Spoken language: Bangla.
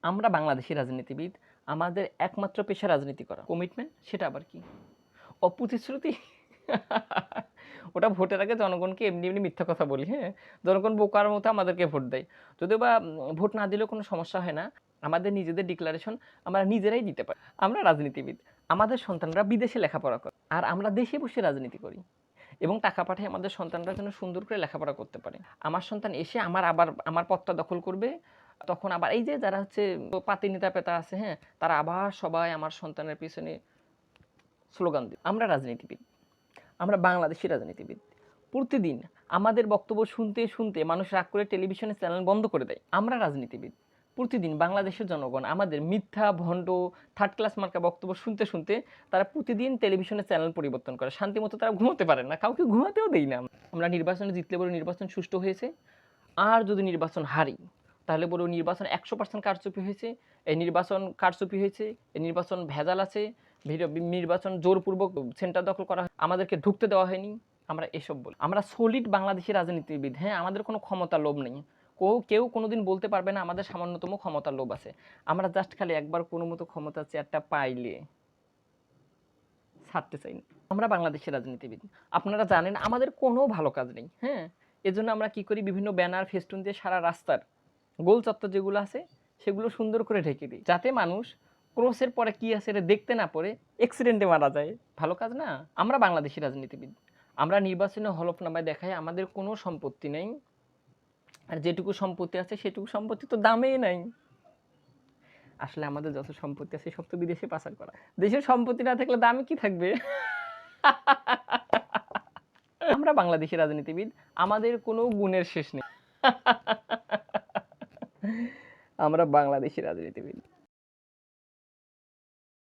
আমরা বাংলাদেশি রাজনীতিবিদ, আমাদের একমাত্র পেশা রাজনীতি করা। কমিটমেন্ট সেটা আবার কি? অপ্রতিশ্রুতি? ওটা ভোটের আগে জনগণকে এমনি, এমনি মিথ্যা কথা বলি, হ্যাঁ? জনগণ বোকার মতো আমাদেরকে ভোট দেয়। যদিও বা ভোট না দিলেও কোনো সমস্যা হয় না। আমাদের নিজেদের ডিক্লারেশন আমরা নিজেরাই দিতে পারি। আমরা রাজনীতিবিদ। আমাদের সন্তানরা বিদেশে লেখাপড়া করে। আর আমরা দেশে বসে রাজনীতি করি। এবং টাকা পাঠিয়ে আমাদের সন্তানরা যেন সুন্দর করে লেখাপড়া করতে পারে। আমার সন্তান এসে আমার পদটা দখল করবে। তখন আবার এই যে যারা হচ্ছে পাতি নেতা পেতা আছে, হ্যাঁ? তারা আবার সবাই আমার সন্তানের পিছনে স্লোগান দিবে। আমরা রাজনীতিবিদ। আমরা বাংলাদেশি রাজনীতিবিদ। প্রতিদিন আমাদের বক্তব্য শুনতে, শুনতে মানুষ রাগ করে টেলিভিশনের চ্যানেল বন্ধ করে দেয়। আমরা রাজনীতিবিদ। প্রতিদিন বাংলাদেশের জনগণ আমাদের মিথ্যা, ভণ্ড, থার্ড ক্লাস মার্কা বক্তব্য শুনতে, শুনতে তারা প্রতিদিন টেলিভিশনের চ্যানেল পরিবর্তন করে। শান্তিমতো তারা ঘুমোতে পারে না। কাউকে ঘুমাতেও দেই না। আমরা নির্বাচনে জিতলে বলে নির্বাচন সুষ্ঠু হয়েছে। আর যদি নির্বাচন হারি, তাহলে বলব নির্বাচন 100% কারচুপি হয়েছে। এই নির্বাচন কারচুপি হয়েছে। এই নির্বাচন ভেজাল আছে। নির্বাচন জোরপূর্বক সেন্টার দখল করা, আমাদেরকে ঢুকতে দেওয়া হয়নি। আমরা এসব বলি। আমরা সলিড বাংলাদেশি রাজনীতিবিদ। হ্যাঁ, আমাদের কোনো ক্ষমতার লোভ নেই। কেউ কোনোদিন বলতে পারবে না আমাদের সামান্যতম ক্ষমতার লোভ আছে। আমরা জাস্ট খালি একবার কোনো মতো ক্ষমতার চেয়ারটা পাইলে ছাড়তে চাই না। আমরা বাংলাদেশি রাজনীতিবিদ। আপনারা জানেন আমাদের কোনো ভালো কাজ নেই। হ্যাঁ? এজন্য আমরা কি করি, বিভিন্ন ব্যানার ফেস্টুন দিয়ে সারা রাস্তার গোল চত্বর যেগুলো আছে সেগুলো সুন্দর করে ঢেকে দিই। যাতে মানুষ ক্রসের পরে কি আছে এটা দেখতে না পড়ে অ্যাক্সিডেন্টে মারা যায়। ভালো কাজ না? আমরা বাংলাদেশি রাজনীতিবিদ। আমরা নির্বাচনে হলফনামায় দেখাই আমাদের কোনো সম্পত্তি নেই। আর যেটুকু সম্পত্তি আছে সেটুকু সম্পত্তি তো দামেই নাই। আসলে আমাদের যত সম্পত্তি আছে সব তো বিদেশে পাচার করা। দেশের সম্পত্তি না থাকলে দামে কি থাকবে? আমরা বাংলাদেশি রাজনীতিবিদ। আমাদের কোনো গুণের শেষ নেই। আমরা বাংলাদেশি রাজনীতিবিদ।